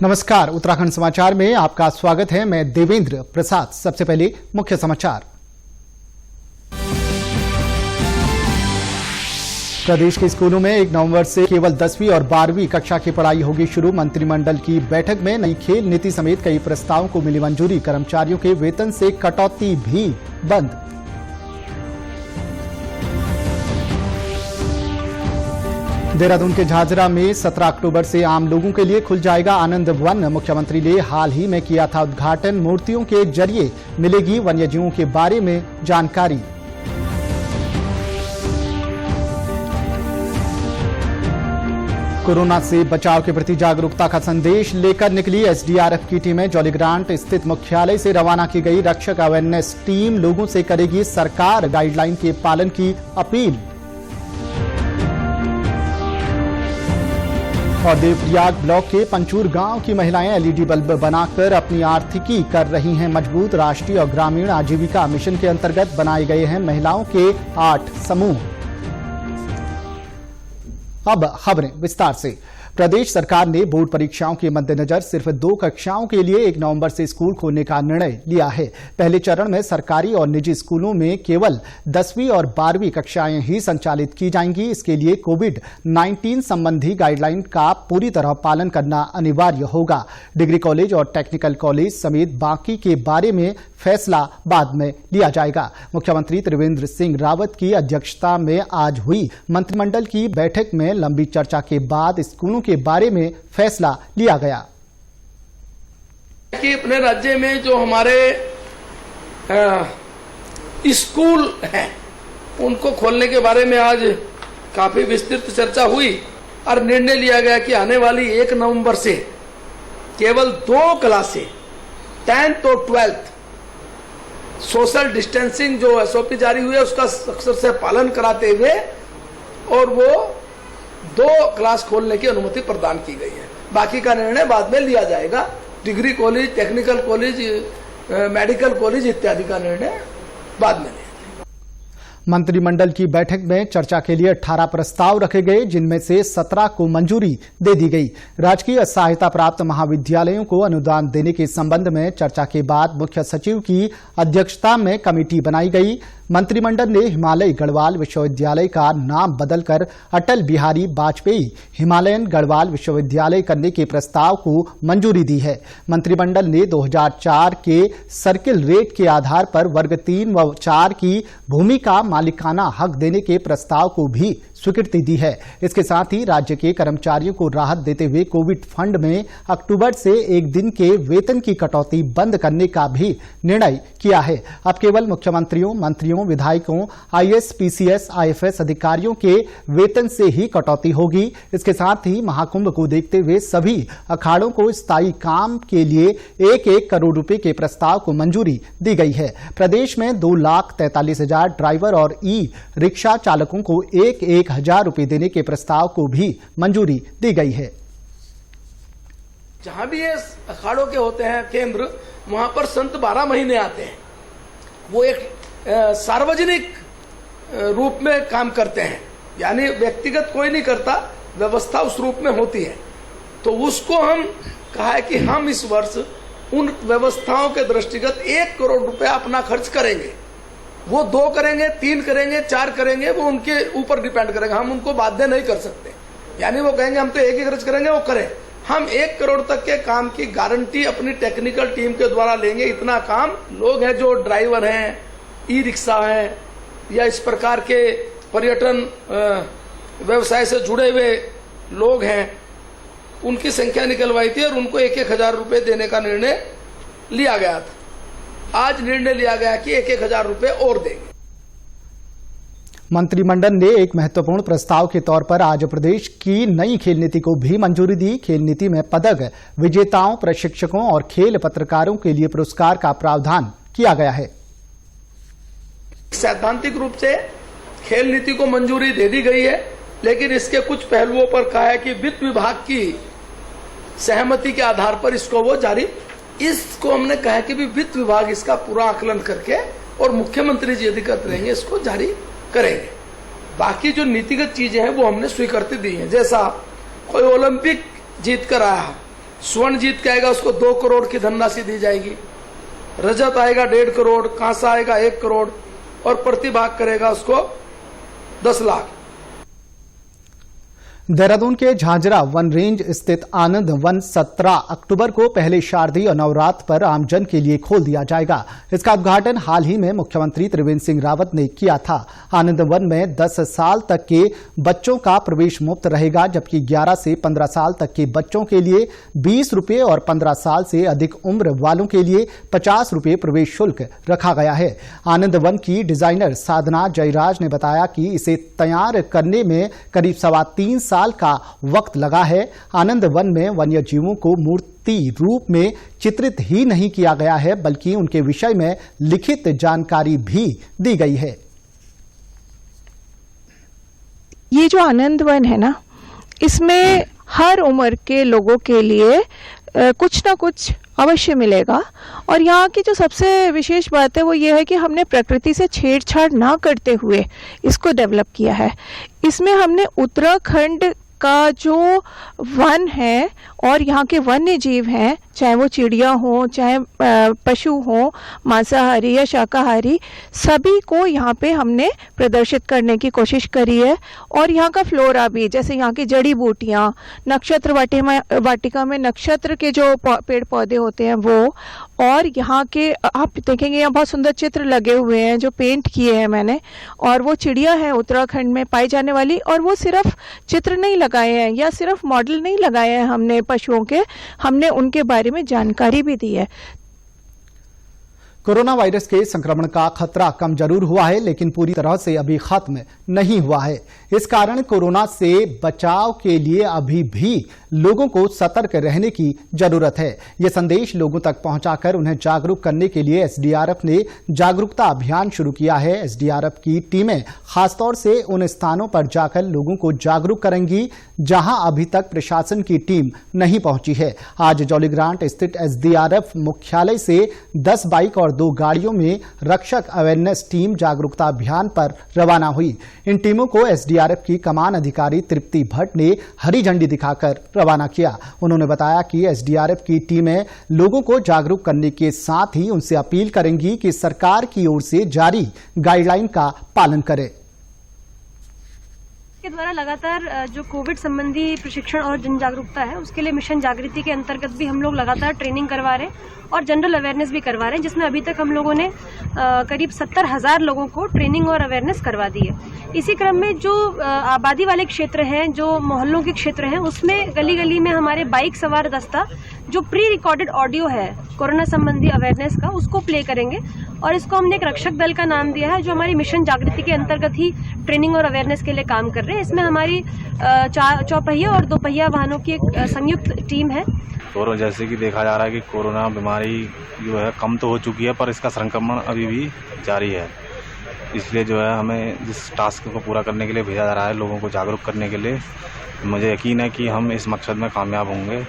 नमस्कार, उत्तराखंड समाचार में आपका स्वागत है। मैं देवेंद्र प्रसाद। सबसे पहले मुख्य समाचार। प्रदेश के स्कूलों में 1 नवंबर से केवल 10वीं और 12वीं कक्षा की पढ़ाई होगी शुरू। मंत्रिमंडल की बैठक में नई खेल नीति समेत कई प्रस्तावों को मिली मंजूरी। कर्मचारियों के वेतन से कटौती भी बंद। देहरादून के झाझरा में 17 अक्टूबर से आम लोगों के लिए खुल जाएगा आनंद वन। मुख्यमंत्री ने हाल ही में किया था उद्घाटन। मूर्तियों के जरिए मिलेगी वन्यजीवों के बारे में जानकारी। कोरोना से बचाव के प्रति जागरूकता का संदेश लेकर निकली एसडीआरएफ की टीमें। जौलीग्रांट स्थित मुख्यालय से रवाना की गई रक्षक अवेयरनेस टीम लोगों से करेगी सरकार गाइडलाइन के पालन की अपील। और देवप्रयाग ब्लॉक के पंचूर गांव की महिलाएं एलईडी बल्ब बनाकर अपनी आर्थिकी कर रही हैं मजबूत। राष्ट्रीय और ग्रामीण आजीविका मिशन के अंतर्गत बनाए गए हैं महिलाओं के 8 समूह। अब खबरें विस्तार से। प्रदेश सरकार ने बोर्ड परीक्षाओं के मद्देनजर सिर्फ 2 कक्षाओं के लिए 1 नवंबर से स्कूल खोलने का निर्णय लिया है। पहले चरण में सरकारी और निजी स्कूलों में केवल 10वीं और 12वीं कक्षाएं ही संचालित की जाएंगी। इसके लिए कोविड-19 संबंधी गाइडलाइन का पूरी तरह पालन करना अनिवार्य होगा। डिग्री कॉलेज और टेक्निकल कॉलेज समेत बाकी के बारे में फैसला बाद में लिया जाएगा। मुख्यमंत्री त्रिवेंद्र सिंह रावत की अध्यक्षता में आज हुई मंत्रिमंडल की बैठक में लंबी चर्चा के बाद स्कूलों के बारे में फैसला लिया गया कि अपने राज्य में जो हमारे स्कूल हैं उनको खोलने के बारे में आज काफी विस्तृत चर्चा हुई और निर्णय लिया गया कि आने वाली 1 नवंबर से केवल 2 क्लासें 10th और 12th सोशल डिस्टेंसिंग जो एसओपी जारी हुई है उसका सख्त से पालन कराते हुए और वो 2 क्लास खोलने की अनुमति प्रदान की गई है। बाकी का निर्णय बाद में लिया जाएगा। Degree college, technical college, medical college इत्यादि का निर्णय बाद में लिया। मंत्रिमंडल की बैठक में चर्चा के लिए 18 प्रस्ताव रखे गए, जिनमें से 17 को मंजूरी दे दी गई। राजकीय सहायता प्राप्त महाविद्यालयों को अनुदान देने के संबंध में चर्चा के बाद मुख्य सचिव की अध्यक्षता में कमेटी बनाई गई। मंत्रिमंडल ने हिमालय गढ़वाल विश्वविद्यालय का नाम बदलकर अटल बिहारी वाजपेयी हिमालयन गढ़वाल विश्वविद्यालय करने के प्रस्ताव को मंजूरी दी है। मंत्रिमंडल ने 2004 के सर्किल रेट के आधार पर वर्ग 3 व 4 की भूमि का मालिकाना हक देने के प्रस्ताव को भी स्वीकृति दी है। इसके साथ ही राज्य के कर्मचारियों को राहत देते हुए कोविड फंड में अक्टूबर से 1 दिन के वेतन की कटौती बंद करने का भी निर्णय किया है। अब केवल मुख्यमंत्रियों, मंत्रियों, विधायकों, आईएएस, पीसीएस, आईएफएस अधिकारियों के वेतन से ही कटौती होगी। इसके साथ ही महाकुंभ को देखते हुए सभी अखाड़ों को स्थायी काम के लिए 1-1 करोड़ रुपए के प्रस्ताव को मंजूरी दी गई है। प्रदेश में 2,43,000 ड्राइवर और ई रिक्शा चालकों को 1,000 रुपए देने के प्रस्ताव को भी मंजूरी दी गई है। जहां भी ये अखाड़ों के होते हैं केंद्र, वहां पर संत 12 महीने आते हैं। वो एक सार्वजनिक रूप में काम करते हैं, यानी व्यक्तिगत कोई नहीं करता, व्यवस्था उस रूप में होती है। तो उसको हम कहा है कि हम इस वर्ष उन व्यवस्थाओं के दृष्टिगत 1 करोड़ रुपया अपना खर्च करेंगे। वो 2 करेंगे, 3 करेंगे, 4 करेंगे, वो उनके ऊपर डिपेंड करेगा। हम उनको बाध्य नहीं कर सकते, यानी वो कहेंगे हम तो 1 ही खर्च करेंगे, वो करें। हम 1 करोड़ तक के काम की गारंटी अपनी टेक्निकल टीम के द्वारा लेंगे। इतना काम लोग हैं जो ड्राइवर हैं, ई रिक्शा हैं या इस प्रकार के पर्यटन व्यवसाय से जुड़े हुए लोग हैं, उनकी संख्या निकलवाई थी और उनको 1,000 रुपए देने का निर्णय लिया गया था। आज निर्णय लिया गया कि 1,000 रुपए और देंगे। मंत्रिमंडल ने एक महत्वपूर्ण प्रस्ताव के तौर पर आज प्रदेश की नई खेल नीति को भी मंजूरी दी। खेल नीति में पदक विजेताओं, प्रशिक्षकों और खेल पत्रकारों के लिए पुरस्कार का प्रावधान किया गया है। सैद्धांतिक रूप से खेल नीति को मंजूरी दे दी गई है, लेकिन इसके कुछ पहलुओं पर कहा है कि वित्त विभाग की सहमति के आधार पर इसको वो जारी, इसको हमने कहा कि भी वित्त विभाग इसका पूरा आकलन करके और मुख्यमंत्री जी अधिकृत रहेंगे इसको जारी करेंगे। बाकी जो नीतिगत चीजें हैं वो हमने स्वीकृति दी है। जैसा कोई ओलंपिक जीत कर आया, स्वर्ण जीत के आएगा उसको 2 करोड़ की धनराशि दी जाएगी, रजत आएगा 1.5 करोड़, कांसा आएगा 1 करोड़ और प्रतिभाग करेगा उसको 10 लाख। देहरादून के झांझरा वन रेंज स्थित आनंद वन 17 अक्टूबर को पहले शारदीय नवरात्र पर आमजन के लिए खोल दिया जाएगा। इसका उद्घाटन हाल ही में मुख्यमंत्री त्रिवेंद्र सिंह रावत ने किया था। आनंद वन में 10 साल तक के बच्चों का प्रवेश मुफ्त रहेगा, जबकि 11 से 15 साल तक के बच्चों के लिए 20 रुपये और 15 साल से अधिक उम्र वालों के लिए 50 रुपये प्रवेश शुल्क रखा गया है। आनंद वन की डिजाइनर साधना जयराज ने बताया कि इसे तैयार करने में करीब 3.25 साल का वक्त लगा है। आनंद वन में वन्य जीवों को मूर्ति रूप में चित्रित ही नहीं किया गया है, बल्कि उनके विषय में लिखित जानकारी भी दी गई है। ये जो आनंद वन है ना, इसमें हर उम्र के लोगों के लिए कुछ ना कुछ अवश्य मिलेगा। और यहाँ की जो सबसे विशेष बात है वो ये है कि हमने प्रकृति से छेड़छाड़ ना करते हुए इसको डेवलप किया है। इसमें हमने उत्तराखंड का जो वन है और यहाँ के वन्य जीव हैं, चाहे वो चिड़िया हो, चाहे पशु हो, मांसाहारी या शाकाहारी, सभी को यहाँ पे हमने प्रदर्शित करने की कोशिश करी है। और यहाँ का फ्लोरा भी, जैसे यहाँ की जड़ी बूटियाँ, नक्षत्र वाटिका में नक्षत्र के जो पेड़ पौधे होते हैं वो, और यहाँ के आप देखेंगे यहाँ बहुत सुंदर चित्र लगे हुए हैं जो पेंट किए हैं मैंने। और वो चिड़िया है उत्तराखंड में पाई जाने वाली, और वो सिर्फ चित्र नहीं लगाए हैं या सिर्फ मॉडल नहीं लगाए हैं हमने पशुओं के, हमने उनके बारे में जानकारी भी दी है। कोरोना वायरस के संक्रमण का खतरा कम जरूर हुआ है, लेकिन पूरी तरह से अभी खत्म नहीं हुआ है। इस कारण कोरोना से बचाव के लिए अभी भी लोगों को सतर्क रहने की जरूरत है। यह संदेश लोगों तक पहुंचाकर उन्हें जागरूक करने के लिए एसडीआरएफ ने जागरूकता अभियान शुरू किया है। एसडीआरएफ की टीमें खासतौर से उन स्थानों पर जाकर लोगों को जागरूक करेंगी जहां अभी तक प्रशासन की टीम नहीं पहुंची है। आज जौलीग्रांट स्थित एसडीआरएफ मुख्यालय से 10 बाइक और 2 गाड़ियों में रक्षक अवेयरनेस टीम जागरूकता अभियान पर रवाना हुई। इन टीमों को एसडीआरएफ की कमान अधिकारी तृप्ति भट्ट ने हरी झंडी दिखाकर रवाना किया। उन्होंने बताया कि एसडीआरएफ की टीमें लोगों को जागरूक करने के साथ ही उनसे अपील करेंगी कि सरकार की ओर से जारी गाइडलाइन का पालन करें। के द्वारा लगातार जो कोविड संबंधी प्रशिक्षण और जन जागरूकता है, उसके लिए मिशन जागृति के अंतर्गत भी हम लोग लगातार ट्रेनिंग करवा रहे हैं और जनरल अवेयरनेस भी करवा रहे हैं, जिसमें अभी तक हम लोगों ने करीब 70,000 लोगों को ट्रेनिंग और अवेयरनेस करवा दी है। इसी क्रम में जो आबादी वाले क्षेत्र हैं, जो मोहल्लों के क्षेत्र हैं, उसमें गली गली में हमारे बाइक सवार दस्ता जो प्री रिकॉर्डेड ऑडियो है कोरोना संबंधी अवेयरनेस का, उसको प्ले करेंगे। और इसको हमने एक रक्षक दल का नाम दिया है, जो हमारी मिशन जागृति के अंतर्गत ही ट्रेनिंग और अवेयरनेस के लिए काम कर रहे हैं। इसमें हमारी 4 चौपहिया और 2 पहिया वाहनों की एक संयुक्त टीम है। और जैसे कि देखा जा रहा है कि कोरोना बीमारी जो है कम तो हो चुकी है, पर इसका संक्रमण अभी भी जारी है। इसलिए जो है हमें जिस टास्क को पूरा करने के लिए भेजा जा रहा है, लोगों को जागरूक करने के लिए, मुझे यकीन है कि हम इस मकसद में कामयाब होंगे।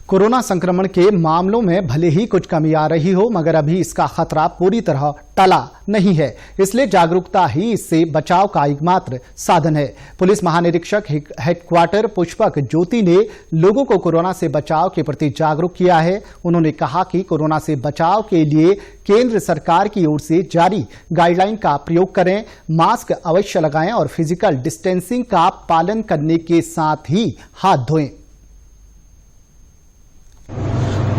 कोरोना संक्रमण के मामलों में भले ही कुछ कमी आ रही हो, मगर अभी इसका खतरा पूरी तरह टला नहीं है। इसलिए जागरूकता ही इससे बचाव का एकमात्र साधन है। पुलिस महानिरीक्षक हेडक्वार्टर पुष्पक ज्योति ने लोगों को कोरोना से बचाव के प्रति जागरूक किया है। उन्होंने कहा कि कोरोना से बचाव के लिए केंद्र सरकार की ओर से जारी गाइडलाइन का प्रयोग करें, मास्क अवश्य लगाएं और फिजिकल डिस्टेंसिंग का पालन करने के साथ ही हाथ धोएं।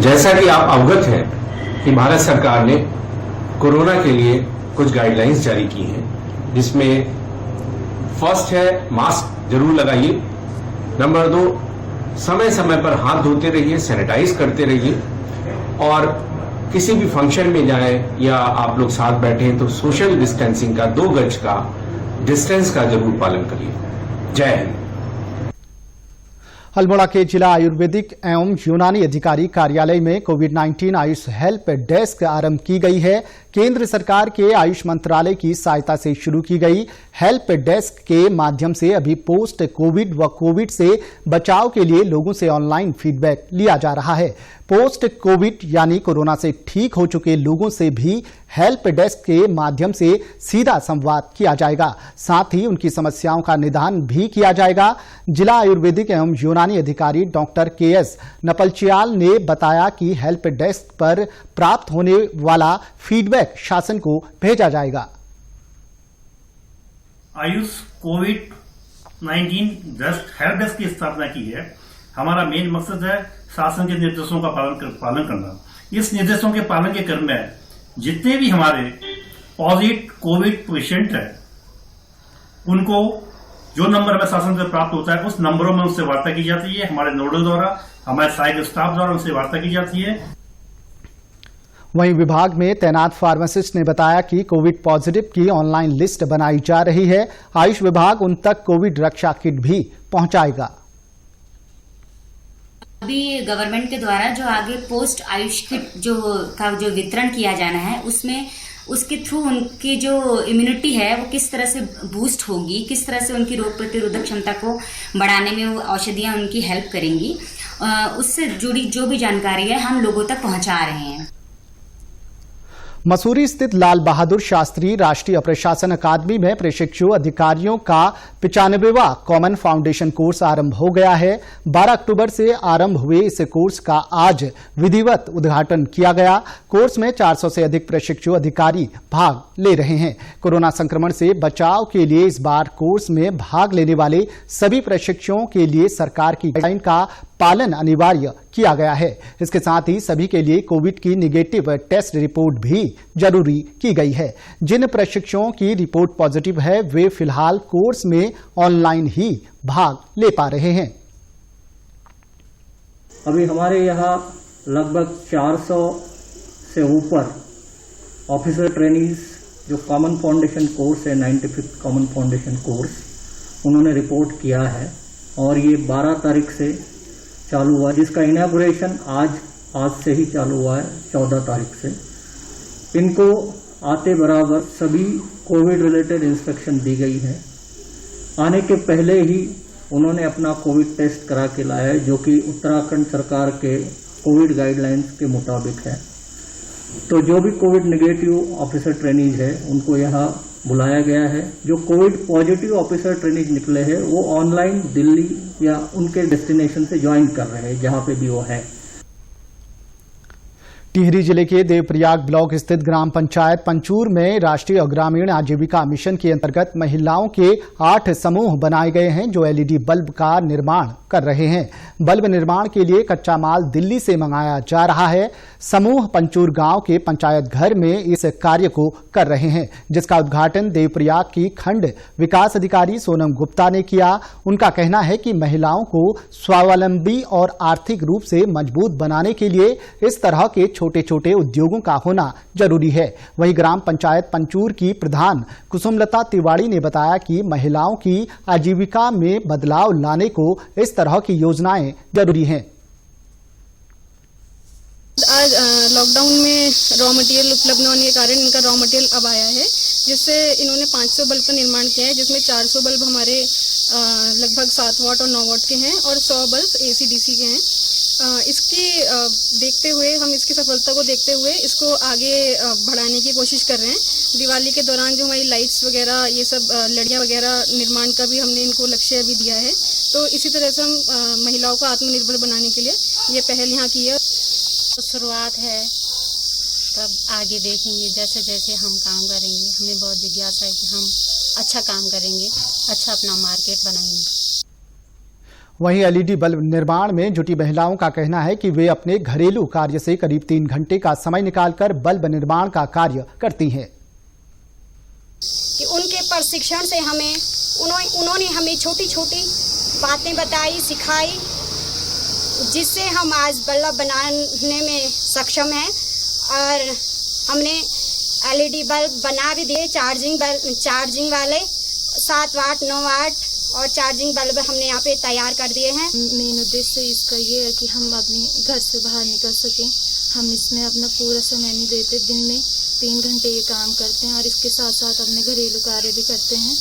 जैसा कि आप अवगत हैं कि भारत सरकार ने कोरोना के लिए कुछ गाइडलाइंस जारी की हैं, जिसमें फर्स्ट है मास्क जरूर लगाइए, नंबर 2 समय समय पर हाथ धोते रहिए, सैनिटाइज करते रहिए, और किसी भी फंक्शन में जाएं या आप लोग साथ बैठे हैं तो सोशल डिस्टेंसिंग का 2 गज का डिस्टेंस का जरूर पालन करिए। जय हिंद। अल्मोड़ा के जिला आयुर्वेदिक एवं यूनानी अधिकारी कार्यालय में कोविड-19 आयुष हेल्प डेस्क आरंभ की गई है। केंद्र सरकार के आयुष मंत्रालय की सहायता से शुरू की गई हेल्प डेस्क के माध्यम से अभी पोस्ट कोविड व कोविड से बचाव के लिए लोगों से ऑनलाइन फीडबैक लिया जा रहा है। पोस्ट कोविड यानी कोरोना से ठीक हो चुके लोगों से भी हेल्प डेस्क के माध्यम से सीधा संवाद किया जाएगा। साथ ही उनकी समस्याओं का निदान भी किया जाएगा। जिला आयुर्वेदिक एवं यूनानी अधिकारी डॉक्टर के.एस. नपलचियाल ने बताया कि हेल्प डेस्क पर प्राप्त होने वाला फीडबैक शासन को भेजा जाएगा। आयुष कोविड-19 हेल्प डेस्क की स्थापना की है। हमारा मेन मकसद है शासन के निर्देशों का पालन करना। इस निर्देशों के पालन के क्रम में जितने भी हमारे पॉजिटिव कोविड पेशेंट हैं उनको जो नंबर हमें शासन से प्राप्त होता है उस नंबरों में उनसे वार्ता की जाती है। हमारे नोडल द्वारा, हमारे सहायक स्टाफ द्वारा उनसे वार्ता की जाती है। वहीं विभाग में तैनात फार्मासिस्ट ने बताया कि कोविड पॉजिटिव की ऑनलाइन लिस्ट बनाई जा रही है। आयुष विभाग उन तक कोविड रक्षा किट भी पहुंचाएगा। अभी गवर्नमेंट के द्वारा जो आगे पोस्ट आयुष किट जो वितरण किया जाना है उसमें उसके थ्रू उनकी जो इम्यूनिटी है वो किस तरह से बूस्ट होगी, किस तरह से उनकी रोग प्रतिरोधक क्षमता को बढ़ाने में वो औषधियां उनकी हेल्प करेंगी, उससे जुड़ी जो भी जानकारी है हम लोगों तक पहुंचा रहे हैं। मसूरी स्थित लाल बहादुर शास्त्री राष्ट्रीय प्रशासन अकादमी में प्रशिक्षु अधिकारियों का 95वां कॉमन फाउंडेशन कोर्स आरंभ हो गया है। 12 अक्टूबर से आरंभ हुए इस कोर्स का आज विधिवत उद्घाटन किया गया। कोर्स में 400 से अधिक प्रशिक्षु अधिकारी भाग ले रहे हैं। कोरोना संक्रमण से बचाव के लिए इस बार कोर्स में भाग लेने वाले सभी प्रशिक्षुओं के लिए सरकार की गाइडलाइन का पालन अनिवार्य किया गया है। इसके साथ ही सभी के लिए कोविड की निगेटिव टेस्ट रिपोर्ट भी जरूरी की गई है। जिन प्रशिक्षुओं की रिपोर्ट पॉजिटिव है वे फिलहाल कोर्स में ऑनलाइन ही भाग ले पा रहे हैं। अभी हमारे यहाँ लगभग 400 से ऊपर ऑफिसर ट्रेनीज जो कॉमन फाउंडेशन कोर्स है, 95th कॉमन फाउंडेशन कोर्स, उन्होंने रिपोर्ट किया है और ये 12 तारीख से चालू हुआ, जिसका इनॉग्रेशन आज से ही चालू हुआ है 14 तारीख से। इनको आते बराबर सभी कोविड रिलेटेड इंस्ट्रक्शन दी गई है। आने के पहले ही उन्होंने अपना कोविड टेस्ट करा के लाया है, जो कि उत्तराखंड सरकार के कोविड गाइडलाइंस के मुताबिक है। तो जो भी कोविड नेगेटिव ऑफिसर ट्रेनीज है उनको यहाँ बुलाया गया है। जो कोविड पॉजिटिव ऑफिसर ट्रेनीज निकले हैं वो ऑनलाइन दिल्ली या उनके डेस्टिनेशन से ज्वाइन कर रहे हैं जहां पे भी वो है। टिहरी जिले के देवप्रयाग ब्लॉक स्थित ग्राम पंचायत पंचूर में राष्ट्रीय ग्रामीण आजीविका मिशन के अंतर्गत महिलाओं के 8 समूह बनाए गए हैं जो एलईडी बल्ब का निर्माण कर रहे हैं। बल्ब निर्माण के लिए कच्चा माल दिल्ली से मंगाया जा रहा है। समूह पंचूर गांव के पंचायत घर में इस कार्य को कर रहे हैं, जिसका उद्घाटन देवप्रयाग की खंड विकास अधिकारी सोनम गुप्ता ने किया। उनका कहना है कि महिलाओं को स्वावलंबी और आर्थिक रूप से मजबूत बनाने के लिए इस तरह के छोटे छोटे उद्योगों का होना जरूरी है। वहीं ग्राम पंचायत पंचूर की प्रधान कुसुमलता तिवाड़ी ने बताया कि महिलाओं की आजीविका में बदलाव लाने को इस तरह की योजनाएं जरूरी हैं। आज लॉकडाउन में रॉ मटेरियल उपलब्ध न होने के कारण इनका रॉ मटेरियल अब आया है, जिससे इन्होंने 500 बल्ब का निर्माण किया है, जिसमें 400 बल्ब हमारे लगभग 7 वाट और 9 वाट के हैं और 100 बल्ब AC/DC के हैं। इसकी देखते हुए हम इसकी सफलता को देखते हुए इसको आगे बढ़ाने की कोशिश कर रहे हैं। दिवाली के दौरान जो हमारी लाइट्स वगैरह ये सब लड़ियाँ वगैरह निर्माण का भी हमने इनको लक्ष्य अभी दिया है। तो इसी तरह से हम महिलाओं को आत्मनिर्भर बनाने के लिए ये पहल यहाँ की है। तो शुरुआत है, तब आगे देखेंगे जैसे जैसे हम काम करेंगे। हमें बहुत जिज्ञासा है कि हम अच्छा काम करेंगे, अच्छा अपना मार्केट बनाएंगे। वहीं एलईडी बल्ब निर्माण में जुटी महिलाओं का कहना है कि वे अपने घरेलू कार्य से करीब 3 घंटे का समय निकालकर बल्ब निर्माण का कार्य करती हैं। कि उनके प्रशिक्षण से उन्होंने हमें छोटी छोटी बातें बताई, सिखाई, जिससे हम आज बल्ब बनाने में सक्षम हैं। और हमने एलईडी बल्ब बना भी दिए, चार्जिंग वाले 7 वाट 9 वाट और चार्जिंग बल्ब हमने यहाँ पे तैयार कर दिए हैं। मेन उद्देश्य इसका ये है कि हम अपने घर से बाहर निकल सकें। हम इसमें अपना पूरा समय नहीं देते, दिन में 3 घंटे ये काम करते हैं और इसके साथ साथ अपने घरेलू कार्य भी करते हैं।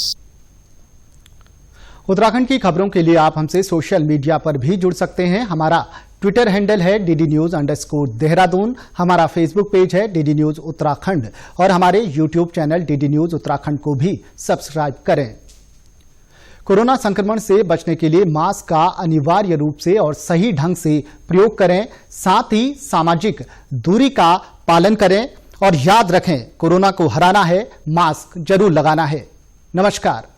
उत्तराखंड की खबरों के लिए आप हमसे सोशल मीडिया पर भी जुड़ सकते हैं। हमारा ट्विटर हैंडल है DD News_देहरादून। हमारा फेसबुक पेज है DD News उत्तराखंड और हमारे YouTube channel DD News Uttarakhand को भी सब्सक्राइब करें। कोरोना संक्रमण से बचने के लिए मास्क का अनिवार्य रूप से और सही ढंग से प्रयोग करें, साथ ही सामाजिक दूरी का पालन करें और याद रखें, कोरोना को हराना है, मास्क जरूर लगाना है। नमस्कार।